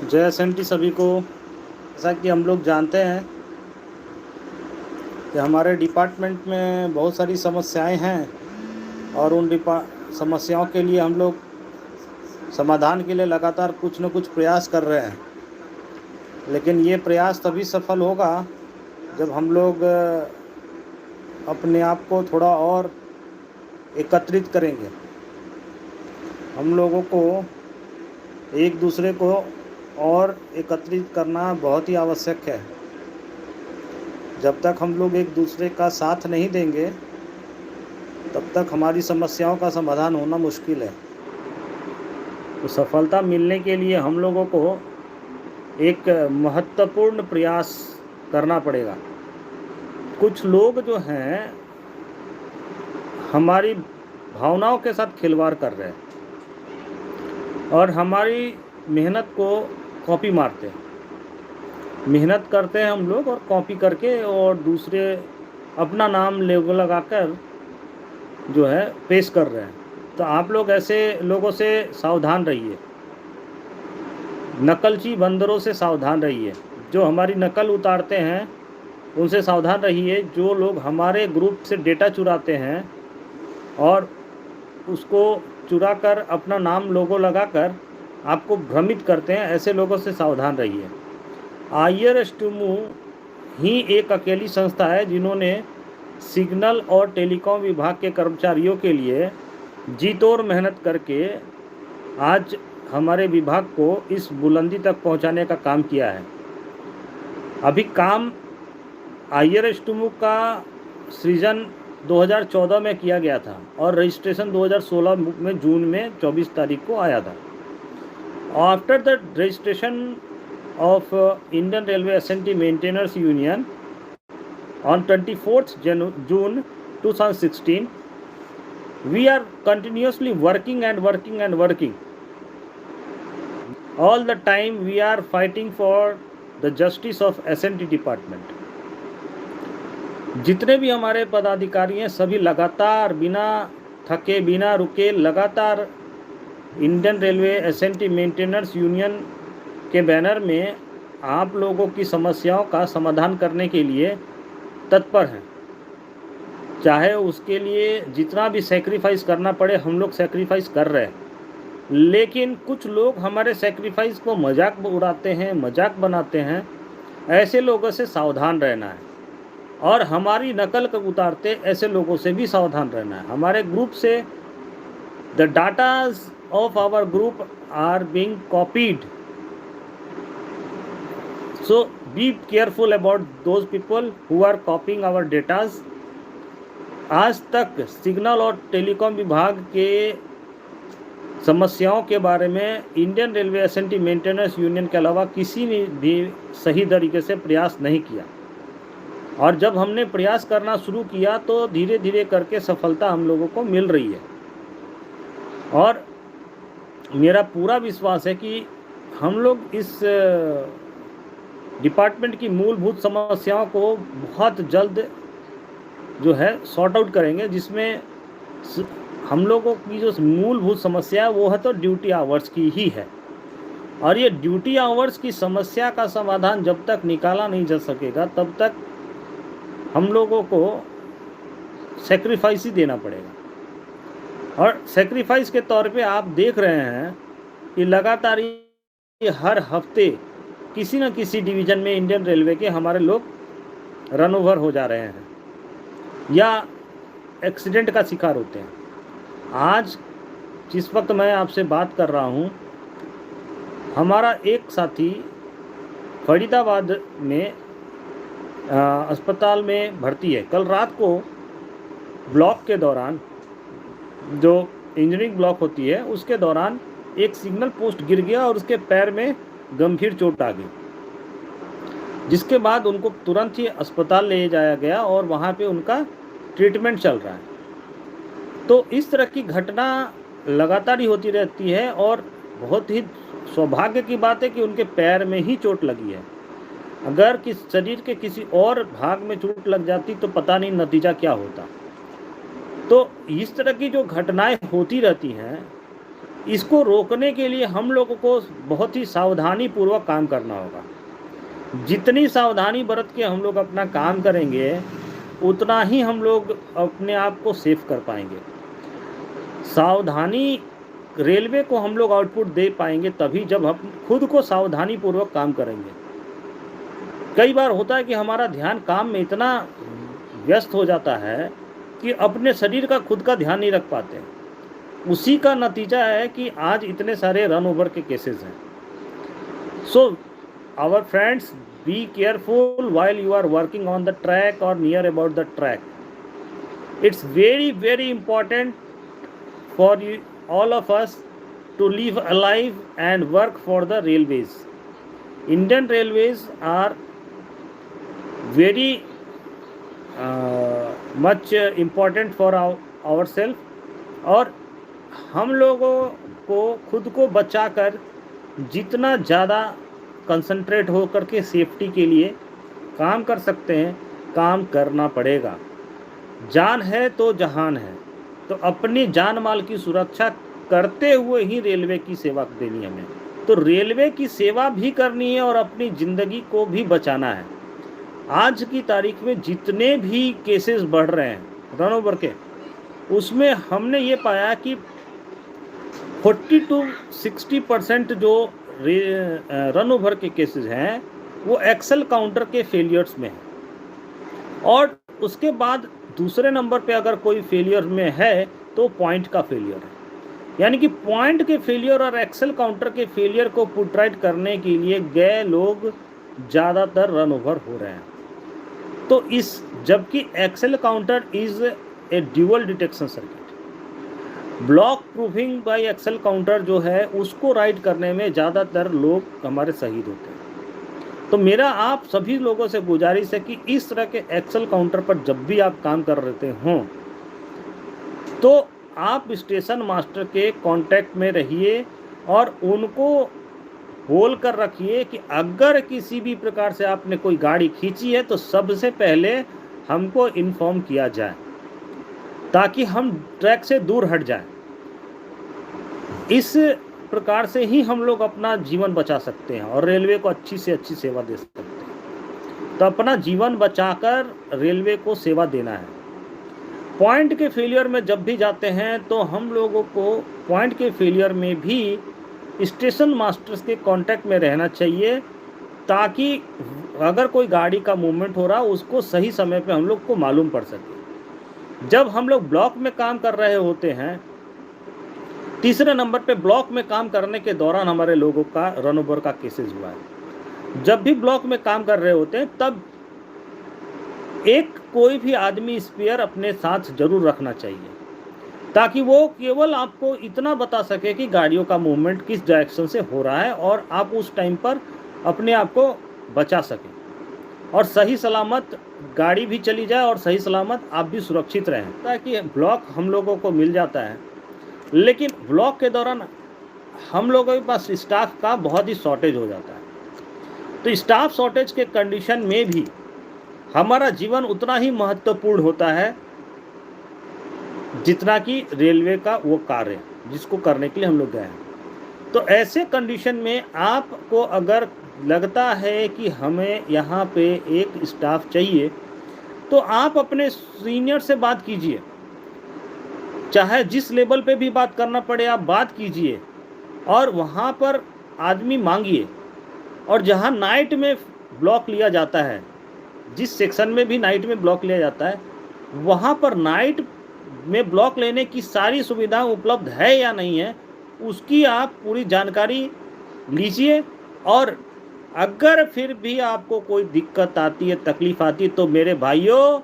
जय एसएनटी सभी को। जैसा कि हम लोग जानते हैं कि हमारे डिपार्टमेंट में बहुत सारी समस्याएं हैं और उन समस्याओं के लिए हम लोग समाधान के लिए लगातार कुछ न कुछ प्रयास कर रहे हैं। लेकिन ये प्रयास तभी सफल होगा जब हम लोग अपने आप को थोड़ा और एकत्रित करेंगे। हम लोगों को एक दूसरे को और एकत्रित करना बहुत ही आवश्यक है। जब तक हम लोग एक दूसरे का साथ नहीं देंगे तब तक हमारी समस्याओं का समाधान होना मुश्किल है। तो सफलता मिलने के लिए हम लोगों को एक महत्वपूर्ण प्रयास करना पड़ेगा। कुछ लोग जो हैं हमारी भावनाओं के साथ खिलवाड़ कर रहे हैं और हमारी मेहनत को कॉपी मारते हैं। मेहनत करते हैं हम लोग और कॉपी करके और दूसरे अपना नाम लोगो लगाकर जो है पेश कर रहे हैं। तो आप लोग ऐसे लोगों से सावधान रहिए, नकलची बंदरों से सावधान रहिए। जो हमारी नकल उतारते हैं उनसे सावधान रहिए। जो लोग हमारे ग्रुप से डेटा चुराते हैं और उसको चुराकर अपना नाम लोगो लगाकर आपको भ्रमित करते हैं, ऐसे लोगों से सावधान रहिए। आईआरएसटीमू ही एक अकेली संस्था है जिन्होंने सिग्नल और टेलीकॉम विभाग के कर्मचारियों के लिए जी तोड़ मेहनत करके आज हमारे विभाग को इस बुलंदी तक पहुंचाने का काम किया है। अभी काम आईआरएसटीमू का सृजन 2014 में किया गया था और रजिस्ट्रेशन 2016 में जून में 24 तारीख को आया था। After the registration of Indian Railway S&T Maintainers Union on 24th June 2016, we are continuously working. All the time we are fighting for the justice of S&T department. जितने भी हमारे पदाधिकारी हैं सभी लगातार बिना थके बिना रुके लगातार Indian railway S&T maintenance union के बैनर में आप लोगों की समस्याओं का समाधान करने के लिए तत्पर हैं। चाहे उसके लिए जितना भी सेक्रीफाइस करना पड़े हम लोग सेक्रीफाइस कर रहे हैं। लेकिन कुछ लोग हमारे सेक्रीफाइस को मजाक उड़ाते हैं, मजाक बनाते हैं। ऐसे लोगों से सावधान रहना है और हमारी नकल कर उतारते ऐसे लोगों से भी सावधान रहना है। हमारे ग्रुप से the datas of our group are being copied, so be careful about those people who are copying our datas. आज तक सिग्नल और टेलीकॉम विभाग के समस्याओं के बारे में Indian railway S&T maintenance union के अलावा किसी ने भी सही तरीके से प्रयास नहीं किया। और जब हमने प्रयास करना शुरू किया तो धीरे धीरे करके सफलता हम लोगों को मिल रही है। और मेरा पूरा विश्वास है कि हम लोग इस डिपार्टमेंट की मूलभूत समस्याओं को बहुत जल्द जो है सॉर्ट आउट करेंगे, जिसमें हम लोगों की जो मूलभूत समस्या है वो है तो ड्यूटी आवर्स की ही है। और ये ड्यूटी आवर्स की समस्या का समाधान जब तक निकाला नहीं जा सकेगा तब तक हम लोगों को सेक्रीफाइस ही देना पड़ेगा। और सेक्रीफाइस के तौर पे आप देख रहे हैं कि लगातार हर हफ्ते किसी न किसी डिवीज़न में इंडियन रेलवे के हमारे लोग रन ओवर हो जा रहे हैं या एक्सीडेंट का शिकार होते हैं। आज जिस वक्त मैं आपसे बात कर रहा हूँ, हमारा एक साथी फरीदाबाद में अस्पताल में भर्ती है। कल रात को ब्लॉक के दौरान, जो इंजीनियरिंग ब्लॉक होती है उसके दौरान एक सिग्नल पोस्ट गिर गया और उसके पैर में गंभीर चोट आ गई, जिसके बाद उनको तुरंत ही अस्पताल ले जाया गया और वहाँ पे उनका ट्रीटमेंट चल रहा है। तो इस तरह की घटना लगातार ही होती रहती है और बहुत ही सौभाग्य की बात है कि उनके पैर में ही चोट लगी है। अगर किस शरीर के किसी और भाग में चोट लग जाती तो पता नहीं नतीजा क्या होता। तो इस तरह की जो घटनाएं होती रहती हैं इसको रोकने के लिए हम लोगों को बहुत ही सावधानी पूर्वक काम करना होगा। जितनी सावधानी बरत के हम लोग अपना काम करेंगे उतना ही हम लोग अपने आप को सेफ कर पाएंगे। सावधानी रेलवे को हम लोग आउटपुट दे पाएंगे तभी जब हम खुद को सावधानी पूर्वक काम करेंगे। कई बार होता है कि हमारा ध्यान काम में इतना व्यस्त हो जाता है कि अपने शरीर का खुद का ध्यान नहीं रख पाते। उसी का नतीजा है कि आज इतने सारे रन ओवर के केसेस हैं। So our friends, be careful while you are working on the track or near about the track. It's very important for you, all of us, to live alive and work for the railways. Indian Railways are very much important for ourselves, और हम लोगों को खुद को बचाकर जितना ज़्यादा concentrate हो करके सेफ्टी के लिए काम कर सकते हैं, काम करना पड़ेगा। जान है तो जहान है, तो अपनी जान माल की सुरक्षा करते हुए ही रेलवे की सेवा देनी है हमें। तो रेलवे की सेवा भी करनी है और अपनी ज़िंदगी को भी बचाना है। आज की तारीख में जितने भी केसेस बढ़ रहे हैं रन ओवर के, उसमें हमने ये पाया कि 40 to 60% जो रन ओवर के केसेस हैं वो एक्सेल काउंटर के फेलियर्स में हैं, और उसके बाद दूसरे नंबर पे अगर कोई फेलियर में है तो पॉइंट का फेलियर है। यानी कि पॉइंट के फेलियर और एक्सेल काउंटर के फेलियर को पुट राइट करने के लिए गए लोग ज़्यादातर रन ओवर हो रहे हैं। तो इस जबकि axle counter is a dual detection circuit, block proofing by axle counter जो है उसको राइट करने में ज़्यादातर लोग हमारे शहीद होते हैं। तो मेरा आप सभी लोगों से गुजारिश है कि इस तरह के एक्सेल काउंटर पर जब भी आप काम कर रहे हों तो आप स्टेशन मास्टर के कांटेक्ट में रहिए और उनको बोल कर रखिए कि अगर किसी भी प्रकार से आपने कोई गाड़ी खींची है तो सबसे पहले हमको इन्फॉर्म किया जाए ताकि हम ट्रैक से दूर हट जाएं। इस प्रकार से ही हम लोग अपना जीवन बचा सकते हैं और रेलवे को अच्छी से अच्छी सेवा दे सकते हैं। तो अपना जीवन बचाकर रेलवे को सेवा देना है। पॉइंट के फेलियर में जब भी जाते हैं तो हम लोगों को पॉइंट के फेलियर में भी स्टेशन मास्टर्स के कांटेक्ट में रहना चाहिए ताकि अगर कोई गाड़ी का मूवमेंट हो रहा उसको सही समय पे हम लोग को मालूम पड़ सके। जब हम लोग ब्लॉक में काम कर रहे होते हैं, तीसरे नंबर पे ब्लॉक में काम करने के दौरान हमारे लोगों का रन ओवर का केसेस हुआ है। जब भी ब्लॉक में काम कर रहे होते हैं तब एक कोई भी आदमी स्पेयर अपने साथ जरूर रखना चाहिए ताकि वो केवल आपको इतना बता सके कि गाड़ियों का मूवमेंट किस डायरेक्शन से हो रहा है और आप उस टाइम पर अपने आप को बचा सकें और सही सलामत गाड़ी भी चली जाए और सही सलामत आप भी सुरक्षित रहें। ताकि ब्लॉक हम लोगों को मिल जाता है, लेकिन ब्लॉक के दौरान हम लोगों के पास स्टाफ का बहुत ही शॉर्टेज हो जाता है। तो स्टाफ शॉर्टेज के कंडीशन में भी हमारा जीवन उतना ही महत्वपूर्ण होता है जितना कि रेलवे का वो कार्य जिसको करने के लिए हम लोग गए हैं। तो ऐसे कंडीशन में आपको अगर लगता है कि हमें यहाँ पे एक स्टाफ चाहिए तो आप अपने सीनियर से बात कीजिए, चाहे जिस लेवल पे भी बात करना पड़े आप बात कीजिए और वहाँ पर आदमी मांगिए। और जहाँ नाइट में ब्लॉक लिया जाता है, जिस सेक्शन में भी नाइट में ब्लॉक लिया जाता है, वहाँ पर नाइट में ब्लॉक लेने की सारी सुविधा उपलब्ध है या नहीं है उसकी आप पूरी जानकारी लीजिए। और अगर फिर भी आपको कोई दिक्कत आती है, तकलीफ़ आती है, तो मेरे भाइयों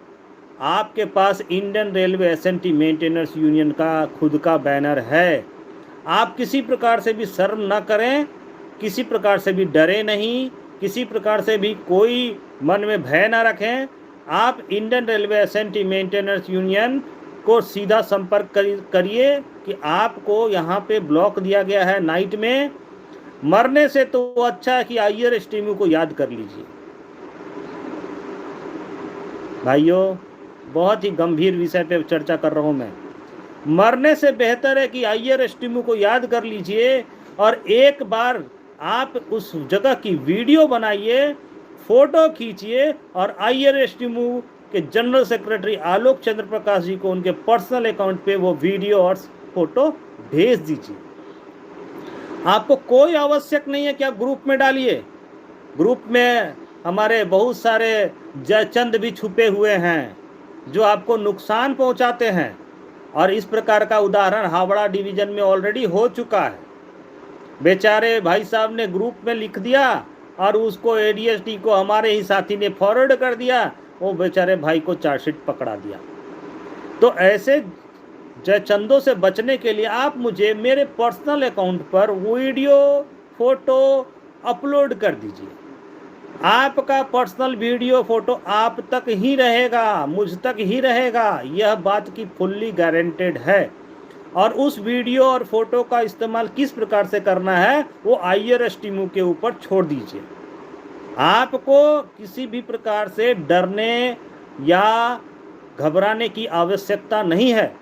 आपके पास Indian railway SNT maintenance union का खुद का बैनर है। आप किसी प्रकार से भी शर्म ना करें, किसी प्रकार से भी डरे नहीं, किसी प्रकार से भी कोई मन में भय ना रखें। आप Indian railway SNT maintenance union को सीधा संपर्क करिए कि आपको यहाँ पे ब्लॉक दिया गया है नाइट में। मरने से तो अच्छा है कि आईआर स्टीमू को याद कर लीजिए। भाइयों, बहुत ही गंभीर विषय पे चर्चा कर रहा हूँ मैं। मरने से बेहतर है कि IRSTMU को याद कर लीजिए और एक बार आप उस जगह की वीडियो बनाइए, फोटो खींचिए और IRSTMU के जनरल सेक्रेटरी आलोक चंद्र प्रकाश जी को उनके पर्सनल अकाउंट पे वो वीडियो और फोटो भेज दीजिए। आपको कोई आवश्यक नहीं है कि आप ग्रुप में डालिए। ग्रुप में हमारे बहुत सारे जयचंद भी छुपे हुए हैं जो आपको नुकसान पहुंचाते हैं, और इस प्रकार का उदाहरण हावड़ा डिवीज़न में ऑलरेडी हो चुका है। बेचारे भाई साहब ने ग्रुप में लिख दिया और उसको ADSD को हमारे ही साथी ने फॉरवर्ड कर दिया, वो बेचारे भाई को चार्जशीट पकड़ा दिया। तो ऐसे जयचंदों से बचने के लिए आप मुझे मेरे पर्सनल अकाउंट पर वीडियो फोटो अपलोड कर दीजिए। आपका पर्सनल वीडियो फोटो आप तक ही रहेगा, मुझ तक ही रहेगा, यह बात की फुल्ली गारंटेड है। और उस वीडियो और फोटो का इस्तेमाल किस प्रकार से करना है वो IRSTMU के ऊपर छोड़ दीजिए। आपको किसी भी प्रकार से डरने या घबराने की आवश्यकता नहीं है।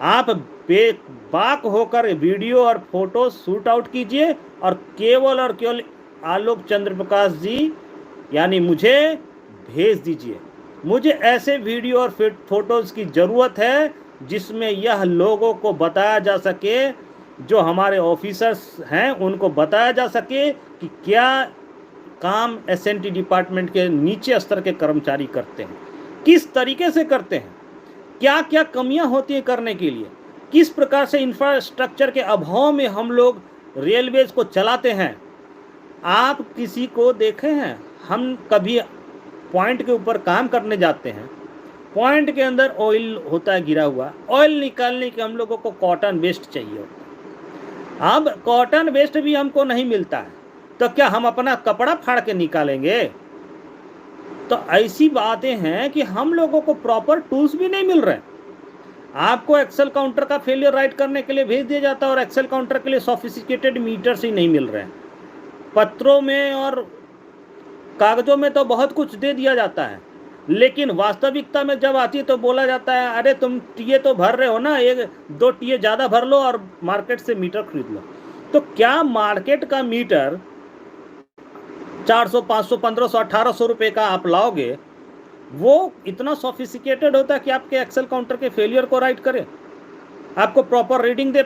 आप बेबाक होकर वीडियो और फोटो शूट आउट कीजिए और केवल आलोक चंद्र प्रकाश जी यानी मुझे भेज दीजिए। मुझे ऐसे वीडियो और फोटोज़ की ज़रूरत है जिसमें यह लोगों को बताया जा सके, जो हमारे ऑफिसर्स हैं उनको बताया जा सके कि क्या काम SNT डिपार्टमेंट के नीचे स्तर के कर्मचारी करते हैं, किस तरीके से करते हैं, क्या क्या कमियां होती हैं करने के लिए, किस प्रकार से इंफ्रास्ट्रक्चर के अभाव में हम लोग रेलवेज को चलाते हैं। आप किसी को देखे हैं? हम कभी पॉइंट के ऊपर काम करने जाते हैं, पॉइंट के अंदर ऑयल होता है गिरा हुआ, ऑयल निकालने के हम लोगों को कॉटन वेस्ट चाहिए होता है। अब कॉटन वेस्ट भी हमको नहीं मिलता है तो क्या हम अपना कपड़ा फाड़ के निकालेंगे? तो ऐसी बातें हैं कि हम लोगों को प्रॉपर टूल्स भी नहीं मिल रहे हैं। आपको एक्सेल काउंटर का फेलियर राइट करने के लिए भेज दिया जाता है और एक्सेल काउंटर के लिए सोफिस्टिकेटेड मीटर्स ही नहीं मिल रहे हैं। पत्रों में और कागजों में तो बहुत कुछ दे दिया जाता है, लेकिन वास्तविकता में जब आती है तो बोला जाता है अरे तुम टीए तो भर रहे हो ना, 1-2 टीए ज़्यादा भर लो और मार्केट से मीटर खरीद लो। तो क्या मार्केट का मीटर 400, 500, 1500, 1800 रुपये का आप लाओगे, वो इतना सोफिस्टिकेटेड होता है कि आपके एक्सेल काउंटर के फेलियर को राइट करे, आपको प्रॉपर रीडिंग दे?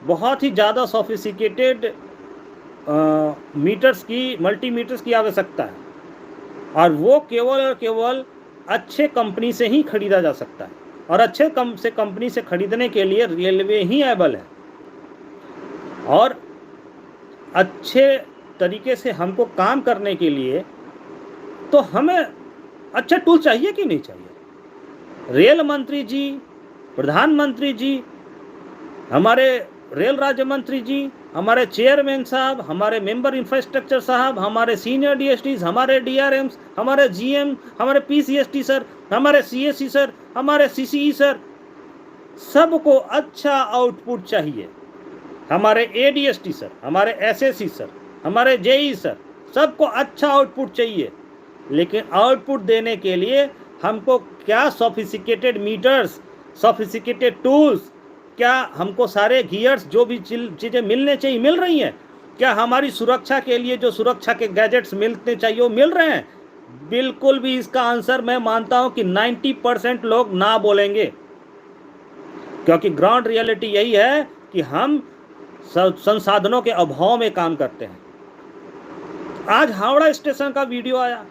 बहुत ही ज़्यादा सोफिस्टिकेटेड मीटर्स की, मल्टीमीटर्स की आवश्यकता है, और वो केवल और केवल अच्छे कंपनी से ही खरीदा जा सकता है। और अच्छे कंपनी से खरीदने के लिए रेलवे ही एबल है। और अच्छे तरीके से हमको काम करने के लिए तो हमें अच्छा टूल चाहिए कि नहीं चाहिए? रेल मंत्री जी, प्रधानमंत्री जी, हमारे रेल राज्य मंत्री जी, हमारे चेयरमैन साहब, हमारे मेंबर इंफ्रास्ट्रक्चर साहब, हमारे सीनियर DSTs, हमारे DRMs, हमारे GM, हमारे PCST सर, हमारे CSC सर, हमारे CCE सर, सबको अच्छा आउटपुट चाहिए। हमारे ADST सर, हमारे SSC सर, हमारे JE सर, सबको अच्छा आउटपुट चाहिए। लेकिन आउटपुट देने के लिए हमको क्या सोफिस्टिकेटेड मीटर्स, सोफिस्टिकेटेड टूल्स, क्या हमको सारे गियर्स जो भी चीज़ें मिलने चाहिए मिल रही हैं? क्या हमारी सुरक्षा के लिए जो सुरक्षा के गैजेट्स मिलने चाहिए वो मिल रहे हैं? बिल्कुल भी इसका आंसर मैं मानता हूं कि 90% लोग ना बोलेंगे, क्योंकि ग्राउंड रियलिटी यही है कि हम संसाधनों के अभाव में काम करते हैं। आज हावड़ा स्टेशन का वीडियो आया,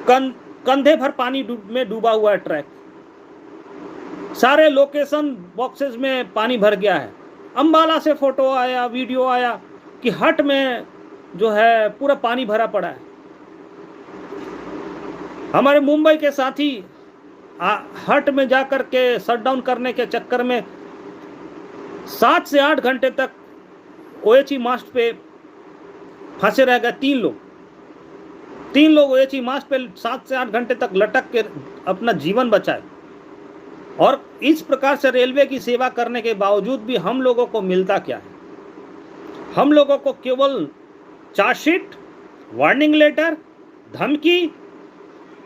कंधे भर पानी में डूबा हुआ है ट्रैक, सारे लोकेशन बॉक्सेस में पानी भर गया है। अंबाला से फोटो आया, वीडियो आया कि हट में जो है पूरा पानी भरा पड़ा है। हमारे मुंबई के साथी हट में जाकर के शटडाउन करने के चक्कर में 7 से 8 घंटे तक OHE मास्ट पे फंसे रह गए। 3 लोग OHE मास्ट पे 7 से 8 घंटे तक लटक के अपना जीवन बचाए। और इस प्रकार से रेलवे की सेवा करने के बावजूद भी हम लोगों को मिलता क्या है? हम लोगों को केवल चार्जशीट, वार्निंग लेटर, धमकी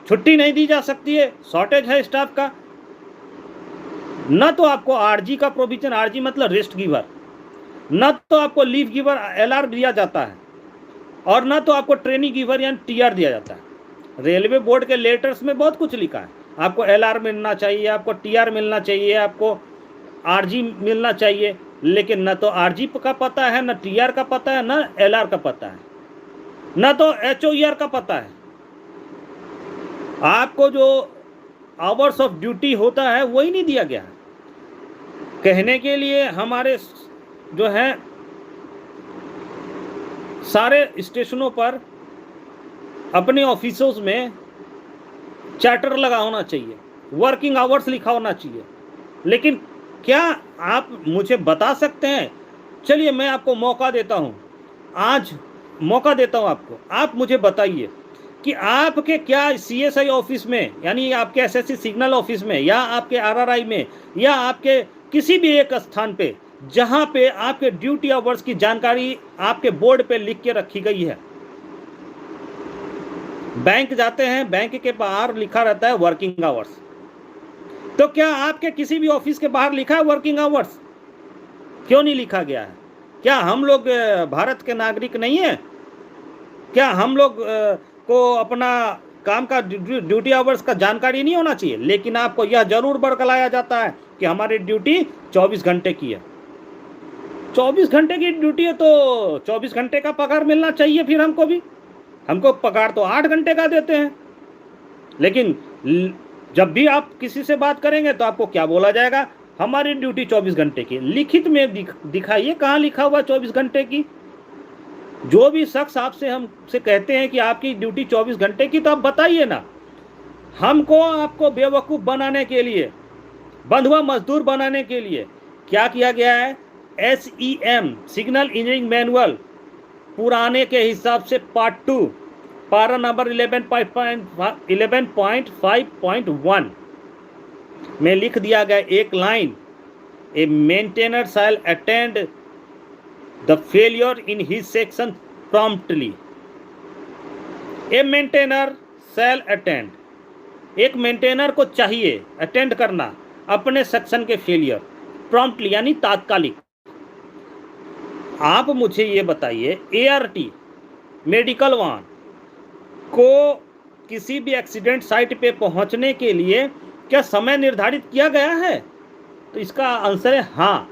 छुट्टी नहीं दी जा सकती है, शॉर्टेज है स्टाफ का। न तो आपको आरजी का प्रोविजन, आरजी मतलब रेस्ट गिवर, न तो आपको लीव गिवर एलआर दिया जाता है, और न तो आपको ट्रेनिंग गिवर यानी टीआर दिया जाता है। रेलवे बोर्ड के लेटर्स में बहुत कुछ लिखा है, आपको एलआर मिलना चाहिए, आपको टीआर मिलना चाहिए, आपको आरजी मिलना चाहिए, लेकिन न तो आरजी का पता है, न टीआर का पता है, न एलआर का पता है, न तो एचओईआर का पता है। आपको जो आवर्स ऑफ ड्यूटी होता है वही नहीं दिया गया है। कहने के लिए हमारे जो है सारे स्टेशनों पर अपने ऑफिसों में चार्टर लगा होना चाहिए, वर्किंग आवर्स लिखा होना चाहिए, लेकिन क्या आप मुझे बता सकते हैं? चलिए मैं आपको मौका देता हूं, आज मौका देता हूं आपको, आप मुझे बताइए कि आपके क्या सीएसआई ऑफिस में, यानी आपके एसएससी सिग्नल ऑफिस में, या आपके आरआरआई में, या आपके किसी भी एक स्थान पे जहां पे आपके ड्यूटी आवर्स की जानकारी आपके बोर्ड पे लिख के रखी गई है। बैंक जाते हैं, बैंक के बाहर लिखा रहता है वर्किंग आवर्स, तो क्या आपके किसी भी ऑफिस के बाहर लिखा है वर्किंग आवर्स? क्यों नहीं लिखा गया है? क्या हम लोग भारत के नागरिक नहीं है? क्या हम लोग को अपना काम का ड्यूटी आवर्स का जानकारी नहीं होना चाहिए? लेकिन आपको यह जरूर बरकलाया जाता है कि हमारी ड्यूटी 24 घंटे की है। 24 घंटे की ड्यूटी है तो 24 घंटे का पगार मिलना चाहिए। फिर हमको भी, हमको पगार तो 8 घंटे का देते हैं। लेकिन जब भी आप किसी से बात करेंगे तो आपको क्या बोला जाएगा? हमारी ड्यूटी 24 घंटे की। लिखित में दिखाइए कहाँ लिखा हुआ 24 घंटे की। जो भी शख्स आपसे हमसे कहते हैं कि आपकी ड्यूटी 24 घंटे की, तो आप बताइए ना। हमको आपको बेवकूफ़ बनाने के लिए, बंधुआ मजदूर बनाने के लिए क्या किया गया है? SEM सिग्नल इंजीनियरिंग मैनुअल पुराने के हिसाब से पार्ट 2 पारा नंबर 11.5.1 में लिख दिया गया एक line, a maintainer shall attend the failure in his section promptly. A maintainer shall attend, एक मेंटेनर को चाहिए अटेंड करना अपने सेक्शन के फेलियर प्रॉम्प्टली यानी तात्कालिक। आप मुझे ये बताइए, ART मेडिकल वाहन को किसी भी एक्सीडेंट साइट पे पहुंचने के लिए क्या समय निर्धारित किया गया है? तो इसका आंसर है हाँ।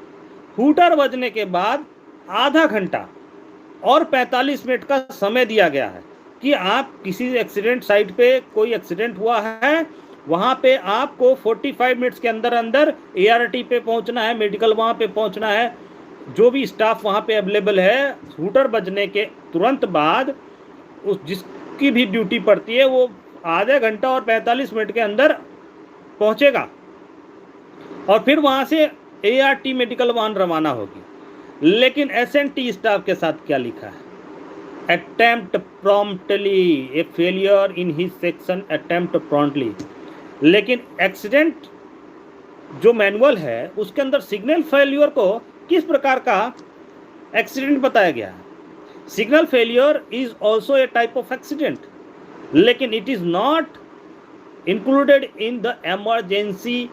हूटर बजने के बाद आधा घंटा और 45 मिनट का समय दिया गया है कि आप किसी एक्सीडेंट साइट पे, कोई एक्सीडेंट हुआ है, वहाँ पे आपको 45 मिनट्स के अंदर अंदर ART पे पहुँचना है, मेडिकल वहाँ पे पहुँचना है। जो भी स्टाफ वहाँ पे अवेलेबल है, हूटर बजने के तुरंत बाद उस जिसकी भी ड्यूटी पड़ती है वो आधे घंटा और 45 मिनट के अंदर पहुँचेगा, और फिर वहाँ से ART मेडिकल वाहन रवाना होगी। लेकिन SNT स्टाफ के साथ क्या लिखा है? Attempt promptly, A failure in his section attempt promptly. लेकिन एक्सीडेंट जो मैनुअल है उसके अंदर सिग्नल फेलियर को किस प्रकार का एक्सीडेंट बताया गया है? Signal failure is also a type of accident, लेकिन it is not included in the emergency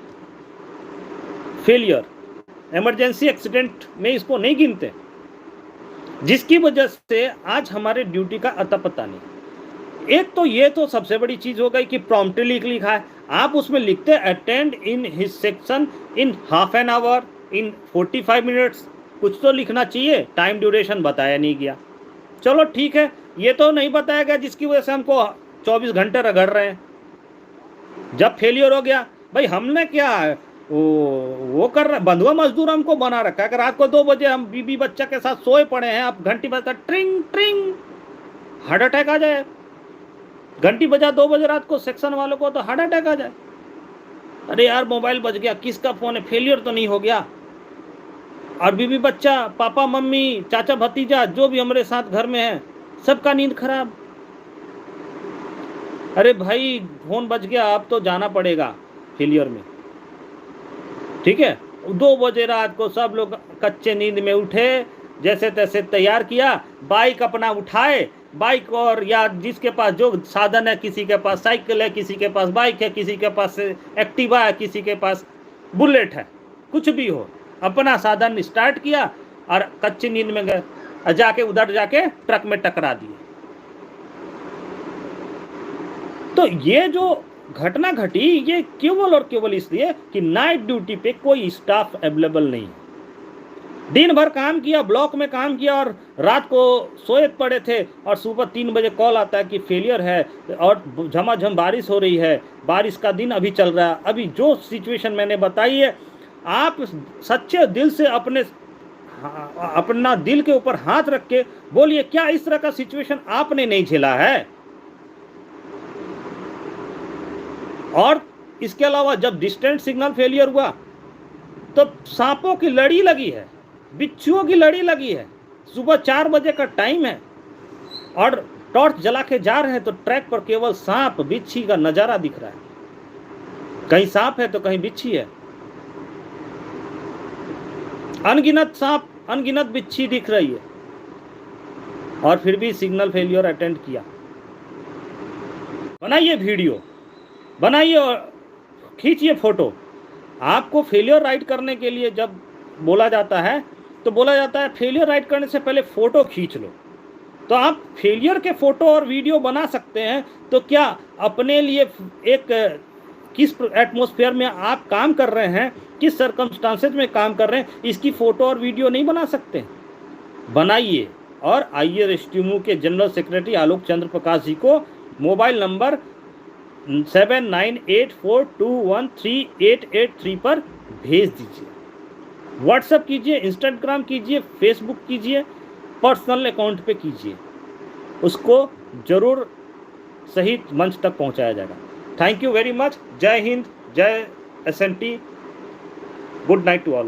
failure. Emergency accident में इसको नहीं गिनते, जिसकी वजह से आज हमारे ड्यूटी का अता पता नहीं। एक तो ये तो सबसे बड़ी चीज़ हो गई कि प्रॉम्प्टली लिखा है, आप उसमें लिखते attend in his section in half an hour, in 45 minutes, कुछ तो लिखना चाहिए। टाइम ड्यूरेशन बताया नहीं गया। चलो ठीक है, ये तो नहीं बताया गया जिसकी वजह से हमको 24 घंटे रगड़ रहे हैं। जब फेलियर हो गया, भाई हमने क्या वो कर रहा, बंधुआ मजदूर हमको बना रखा है। अगर रात को 2 बजे हम बीबी बच्चा के साथ सोए पड़े हैं, आप घंटी बजता ट्रिंग ट्रिंग, हार्ट अटैक आ जाए। घंटी बजा 2 बजे रात को सेक्शन वालों को तो हार्ट अटैक आ जाए। अरे यार मोबाइल बज गया, किसका फ़ोन है, फेलियर तो नहीं हो गया। और बीबी बच्चा, पापा मम्मी, चाचा भतीजा जो भी हमारे साथ घर में है, सबका नींद खराब। अरे भाई फ़ोन बज गया, अब तो जाना पड़ेगा फेलियर में, ठीक है। 2 बजे रात को सब लोग कच्चे नींद में उठे, जैसे तैसे तैयार किया, बाइक अपना उठाए, बाइक और या जिसके पास जो साधन है, किसी के पास साइकिल है, किसी के पास बाइक है, किसी के पास एक्टिवा है, किसी के पास बुलेट है, कुछ भी हो, अपना साधन स्टार्ट किया और कच्ची नींद में गए, जाके उधर जाके ट्रक में टकरा दिए। तो ये जो घटना घटी ये केवल और केवल इसलिए कि नाइट ड्यूटी पे कोई स्टाफ अवेलेबल नहीं है। दिन भर काम किया, ब्लॉक में काम किया और रात को सोए पड़े थे और सुबह 3 बजे कॉल आता है कि फेलियर है और झमाझम बारिश हो रही है, बारिश का दिन अभी चल रहा है। अभी जो सिचुएशन मैंने बताई है, आप सच्चे दिल से अपना दिल के ऊपर हाथ रख के बोलिए, क्या इस तरह का सिचुएशन आपने नहीं झेला है? और इसके अलावा जब डिस्टेंट सिग्नल फेलियर हुआ तो सांपों की लड़ी लगी है, बिच्छुओं की लड़ी लगी है, सुबह 4 बजे का टाइम है और टॉर्च जला के जा रहे हैं तो ट्रैक पर केवल सांप बिच्छी का नजारा दिख रहा है, कहीं सांप है तो कहीं बिच्छी है, अनगिनत सांप अनगिनत बिच्छी दिख रही है और फिर भी सिग्नल फेलियर अटेंड किया। बनाइए वीडियो, बनाइए और खींचिए फोटो। आपको फेलियर राइट करने के लिए जब बोला जाता है तो बोला जाता है फेलियर राइट करने से पहले फ़ोटो खींच लो। तो आप फेलियर के फ़ोटो और वीडियो बना सकते हैं, तो क्या अपने लिए एक किस एटमॉस्फेयर में आप काम कर रहे हैं, किस सर्कमस्टांसेस में काम कर रहे हैं, इसकी फ़ोटो और वीडियो नहीं बना सकते? बनाइए और आइए रेस्ट्यूमो के जनरल सेक्रेटरी आलोक चंद्र प्रकाश जी को मोबाइल नंबर 7984213883 पर भेज दीजिए। व्हाट्सएप कीजिए, इंस्टाग्राम कीजिए, फेसबुक कीजिए, पर्सनल अकाउंट पे कीजिए, उसको ज़रूर सही मंच तक पहुंचाया जाएगा। Thank you very much. जय हिंद, जय SNT। Good night to all of